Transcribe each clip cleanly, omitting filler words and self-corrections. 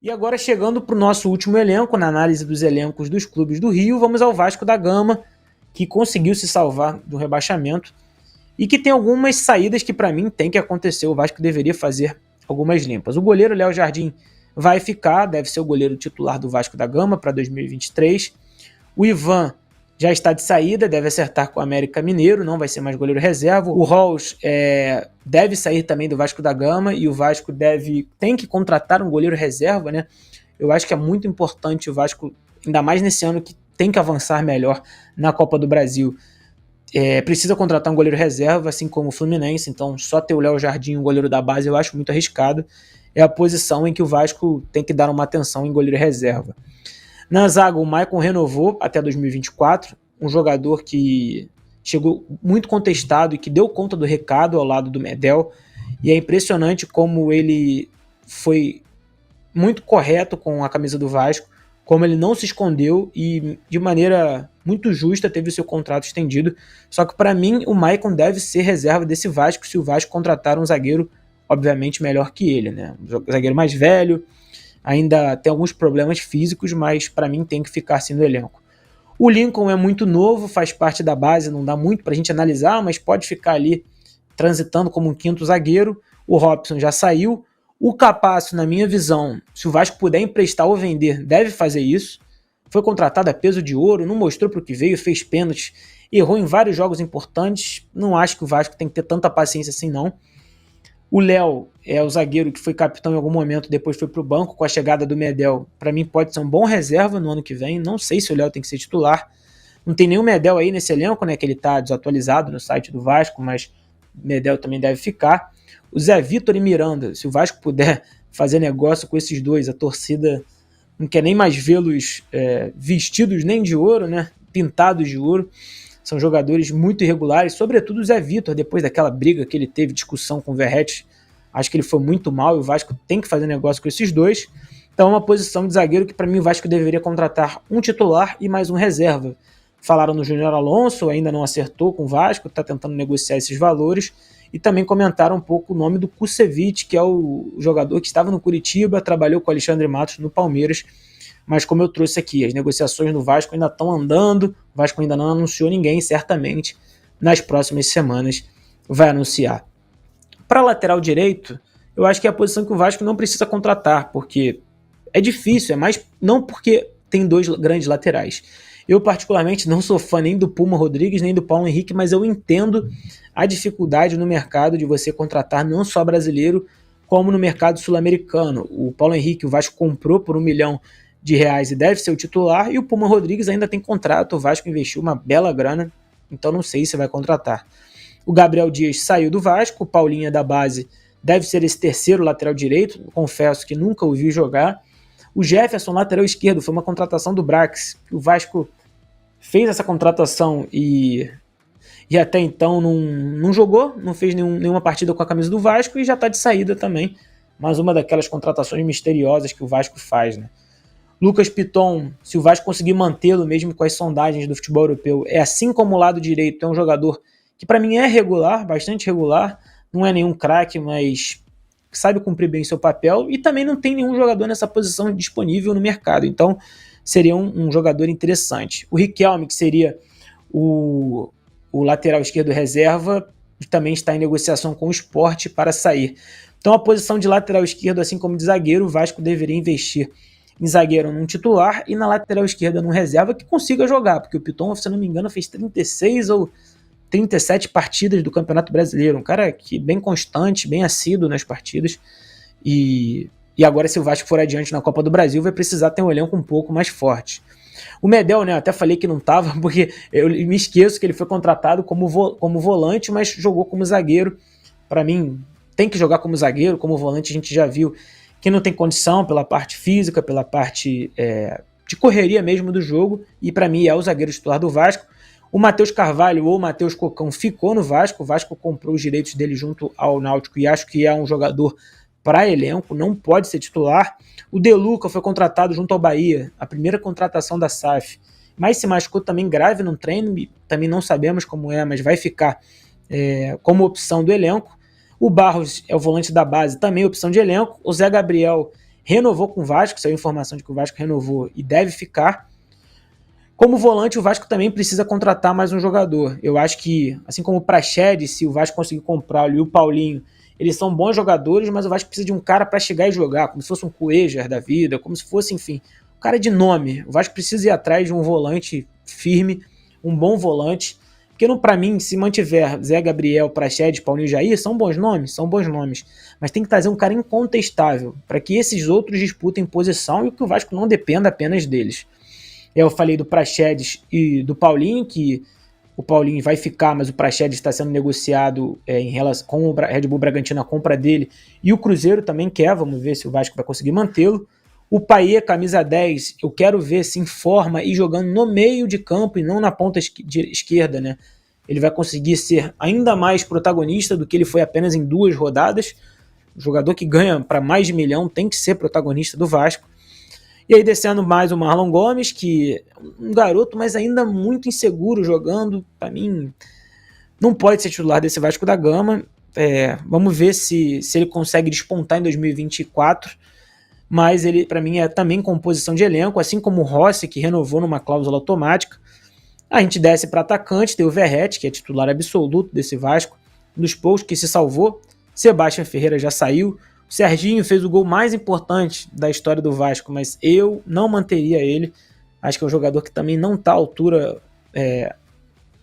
E agora, chegando para o nosso último elenco, na análise dos elencos dos clubes do Rio, vamos ao Vasco da Gama, que conseguiu se salvar do rebaixamento e que tem algumas saídas que para mim tem que acontecer. O Vasco deveria fazer algumas limpas. O goleiro Léo Jardim vai ficar, deve ser o goleiro titular do Vasco da Gama para 2023. O Ivan já está de saída, deve acertar com o América Mineiro, não vai ser mais goleiro reserva. O Rolls deve sair também do Vasco da Gama e o Vasco tem que contratar um goleiro reserva, né? Eu acho que é muito importante o Vasco, ainda mais nesse ano que tem que avançar melhor na Copa do Brasil. Precisa contratar um goleiro reserva, assim como o Fluminense, então só ter o Léo Jardim, um goleiro da base, eu acho muito arriscado. É a posição em que o Vasco tem que dar uma atenção em goleiro reserva. Na zaga, o Maicon renovou até 2024, um jogador que chegou muito contestado e que deu conta do recado ao lado do Medel, e é impressionante como ele foi muito correto com a camisa do Vasco, como ele não se escondeu e de maneira muito justa teve o seu contrato estendido. Só que para mim o Maicon deve ser reserva desse Vasco se o Vasco contratar um zagueiro obviamente melhor que ele, né? Um zagueiro mais velho, ainda tem alguns problemas físicos, mas para mim tem que ficar assim no elenco. O Lincoln é muito novo, faz parte da base, não dá muito para a gente analisar, mas pode ficar ali transitando como um quinto zagueiro. O Robson já saiu. O Capasso, na minha visão, se o Vasco puder emprestar ou vender, deve fazer isso. Foi contratado a peso de ouro, não mostrou para o que veio, fez pênaltis, errou em vários jogos importantes. Não acho que o Vasco tem que ter tanta paciência assim, não. O Léo é o zagueiro que foi capitão em algum momento, depois foi para o banco com a chegada do Medel. Para mim pode ser um bom reserva no ano que vem. Não sei se o Léo tem que ser titular. Não tem nenhum Medel aí nesse elenco, né? Que ele está desatualizado no site do Vasco, mas Medel também deve ficar. O Zé Vitor e Miranda, se o Vasco puder fazer negócio com esses dois, a torcida não quer nem mais vê-los vestidos nem de ouro, né? Pintados de ouro. São jogadores muito irregulares, sobretudo o Zé Vitor, depois daquela briga que ele teve, discussão com o Verratti, acho que ele foi muito mal e o Vasco tem que fazer negócio com esses dois. Então é uma posição de zagueiro que para mim o Vasco deveria contratar um titular e mais um reserva. Falaram no Júnior Alonso, ainda não acertou com o Vasco, está tentando negociar esses valores. E também comentaram um pouco o nome do Kusevich, que é o jogador que estava no Curitiba, trabalhou com o Alexandre Matos no Palmeiras. Mas como eu trouxe aqui, as negociações no Vasco ainda estão andando, o Vasco ainda não anunciou ninguém, certamente nas próximas semanas vai anunciar. Para lateral direito, eu acho que é a posição que o Vasco não precisa contratar, porque é difícil, é mais não porque tem dois grandes laterais. Eu particularmente não sou fã nem do Puma Rodrigues, nem do Paulo Henrique, mas eu entendo a dificuldade no mercado de você contratar não só brasileiro, como no mercado sul-americano. O Paulo Henrique, o Vasco comprou por R$1 milhão e deve ser o titular, e o Puma Rodrigues ainda tem contrato, o Vasco investiu uma bela grana, então não sei se vai contratar. O Gabriel Dias saiu do Vasco, o Paulinho da base deve ser esse terceiro lateral direito, confesso que nunca o vi jogar. O Jefferson, lateral esquerdo, foi uma contratação do Brax, o Vasco fez essa contratação e até então não jogou, não fez nenhuma partida com a camisa do Vasco e já está de saída também, mais uma daquelas contratações misteriosas que o Vasco faz, né? Lucas Piton, se o Vasco conseguir mantê-lo mesmo com as sondagens do futebol europeu, assim como o lado direito, é um jogador que para mim é regular, bastante regular, não é nenhum craque, mas sabe cumprir bem seu papel, e também não tem nenhum jogador nessa posição disponível no mercado, então seria um jogador interessante. O Riquelme, que seria o lateral esquerdo reserva, também está em negociação com o Sport para sair. Então a posição de lateral esquerdo, assim como de zagueiro, o Vasco deveria investir em zagueiro num titular e na lateral esquerda num reserva que consiga jogar, porque o Piton, se não me engano, fez 36 ou 37 partidas do Campeonato Brasileiro, um cara que bem constante, bem assíduo nas partidas, e agora se o Vasco for adiante na Copa do Brasil vai precisar ter um elenco um pouco mais forte. O Medel, né, até falei que não estava, porque eu me esqueço que ele foi contratado como volante, mas jogou como zagueiro. Para mim, tem que jogar como zagueiro, como volante a gente já viu que não tem condição pela parte física, pela parte de correria mesmo do jogo, e para mim é o zagueiro titular do Vasco. O Matheus Carvalho ou o Matheus Cocão ficou no Vasco, o Vasco comprou os direitos dele junto ao Náutico e acho que é um jogador para elenco, não pode ser titular. O De Luca foi contratado junto ao Bahia, a primeira contratação da SAF, mas se machucou também grave no treino, também não sabemos como é, mas vai ficar como opção do elenco. O Barros é o volante da base, também opção de elenco. O Zé Gabriel renovou com o Vasco, saiu a informação de que o Vasco renovou e deve ficar. Como volante, o Vasco também precisa contratar mais um jogador. Eu acho que, assim como o Praxedes, se o Vasco conseguir comprar e o Paulinho, eles são bons jogadores, mas o Vasco precisa de um cara para chegar e jogar, como se fosse um Cuéllar da vida, como se fosse, enfim, um cara de nome. O Vasco precisa ir atrás de um volante firme, um bom volante, porque para mim, se mantiver Zé Gabriel, Praxedes, Paulinho e Jair, são bons nomes, mas tem que trazer um cara incontestável, para que esses outros disputem posição e que o Vasco não dependa apenas deles. Eu falei do Praxedes e do Paulinho, que o Paulinho vai ficar, mas o Praxedes está sendo negociado em relação com o Red Bull Bragantino, a compra dele, e o Cruzeiro também quer, vamos ver se o Vasco vai conseguir mantê-lo. O Payet, camisa 10, eu quero ver se em forma e jogando no meio de campo e não na ponta esquerda, né? Ele vai conseguir ser ainda mais protagonista do que ele foi apenas em 2 rodadas. O jogador que ganha para mais de 1 milhão tem que ser protagonista do Vasco. E aí descendo mais o Marlon Gomes, que é um garoto, mas ainda muito inseguro jogando. Para mim, não pode ser titular desse Vasco da Gama. Vamos ver se ele consegue despontar em 2024. Mas ele, para mim, é também composição de elenco, assim como o Rossi, que renovou numa cláusula automática. A gente desce para atacante, tem o Verratti, que é titular absoluto desse Vasco, um dos poucos que se salvou. Sebastião Ferreira já saiu. O Serginho fez o gol mais importante da história do Vasco, mas eu não manteria ele. Acho que é um jogador que também não está à altura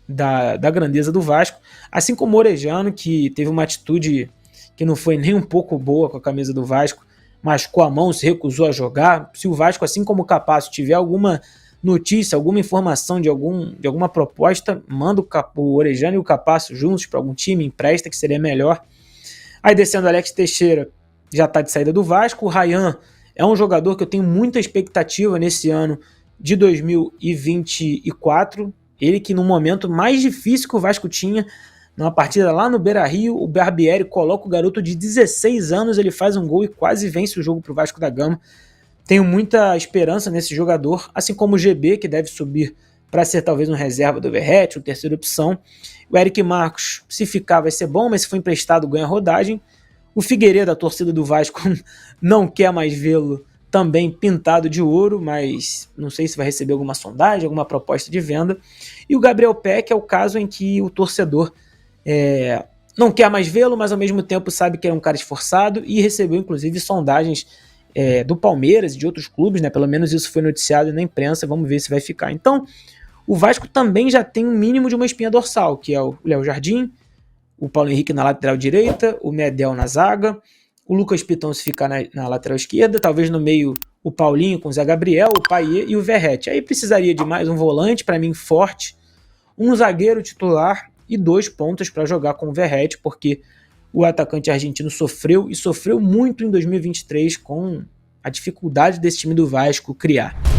da grandeza do Vasco. Assim como o Orejano, que teve uma atitude que não foi nem um pouco boa com a camisa do Vasco, machucou a mão, se recusou a jogar. Se o Vasco, assim como o Capasso, tiver alguma notícia, alguma informação de alguma proposta, manda o Orejano e o Capasso juntos para algum time, empresta, que seria melhor. Aí descendo o Alex Teixeira, já está de saída do Vasco. O Ryan é um jogador que eu tenho muita expectativa nesse ano de 2024. Ele que no momento mais difícil que o Vasco tinha, numa partida lá no Beira-Rio, o Barbieri coloca o garoto de 16 anos, ele faz um gol e quase vence o jogo para o Vasco da Gama. Tenho muita esperança nesse jogador, assim como o GB, que deve subir para ser talvez um reserva do Verratti, uma terceira opção. O Eric Marcos, se ficar vai ser bom, mas se for emprestado ganha rodagem. O Figueiredo, a torcida do Vasco, não quer mais vê-lo também pintado de ouro, mas não sei se vai receber alguma sondagem, alguma proposta de venda. E o Gabriel Peck é o caso em que o torcedor não quer mais vê-lo, mas ao mesmo tempo sabe que é um cara esforçado e recebeu inclusive sondagens do Palmeiras e de outros clubes, né? Pelo menos isso foi noticiado na imprensa, vamos ver se vai ficar. Então, o Vasco também já tem um mínimo de uma espinha dorsal, que é o Léo Jardim, o Paulo Henrique na lateral direita, o Medel na zaga, o Lucas Piton se ficar na lateral esquerda, talvez no meio o Paulinho com o Zé Gabriel, o Payet e o Verratti. Aí precisaria de mais um volante, para mim forte, um zagueiro titular e 2 pontas para jogar com o Verratti, porque o atacante argentino sofreu muito em 2023 com a dificuldade desse time do Vasco criar.